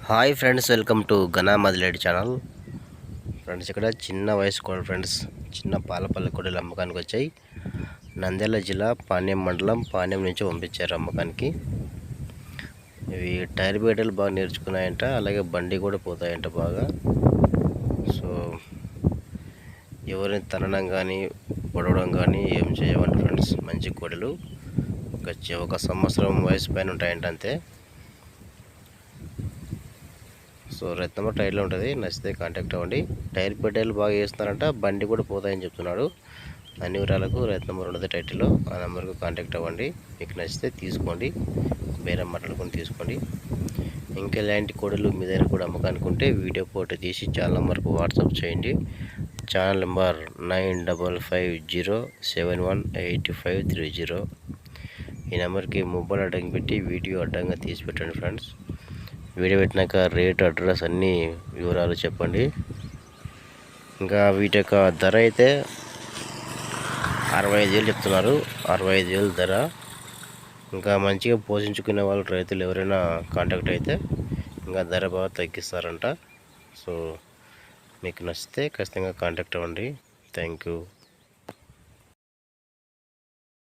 Hi friends, welcome to ఘనా మదిలేడి channel. Friends, ఇక్కడ చిన్న వయసు కోడలు ఫ్రెండ్స్, చిన్న పాలపల్లి కోడలు అమ్మకానికి వచ్చాయి. నంద్యాల జిల్లా పాణ్యం మండలం పాణ్యం నుంచి పంపించారు అమ్మకానికి. ఇవి టైర్ బీటలు బాగా నేర్చుకున్నాయంట, అలాగే బండి కూడా పోతాయంట బాగా. సో ఎవరిని తనడం కానీ పొడవడం కానీ ఏం చేయవంట ఫ్రెండ్స్. మంచి కోడలు, ఒక సంవత్సరం వయసు పైన ఉంటాయంట అంతే. సో రైతు నెంబర్ టైర్లో ఉంటుంది, నచ్చితే కాంటాక్ట్ అవ్వండి. టైర్ పెట్టేలు బాగా వేస్తున్నారంట, బండి కూడా పోతాయని చెప్తున్నాడు. అన్ని వివరాలకు రైతు నెంబర్ ఉన్నది టైటిల్లో, ఆ నెంబర్కు కాంటాక్ట్ అవ్వండి. మీకు నచ్చితే తీసుకోండి, బేరం మాట్లాడుకొని తీసుకోండి. ఇంకా ఇలాంటి కోడలు మీ దగ్గర కూడా అమ్మకానికి ఉంటే వీడియో ఫోటో తీసి ఛానల్ నెంబర్కు వాట్సాప్ చేయండి. Channel number 9550718530. ఈ నెంబర్కి మొబైల్ అడ్డంగా పెట్టి వీడియో అడ్డంగా తీసి పెట్టండి ఫ్రెండ్స్. వీడియో పెట్టినాక రేట్, అడ్రస్ అన్నీ వివరాలు చెప్పండి. ఇంకా వీటి యొక్క ధర అయితే 65,000 చెప్తున్నారు. 65,000 ధర. ఇంకా మంచిగా పోషించుకునే వాళ్ళు రైతులు ఎవరైనా కాంటాక్ట్ అయితే ఇంకా ధర బాగా తగ్గిస్తారంట. సో మీకు నచ్చితే ఖచ్చితంగా కాంటాక్ట్ అవ్వండి. Thank you.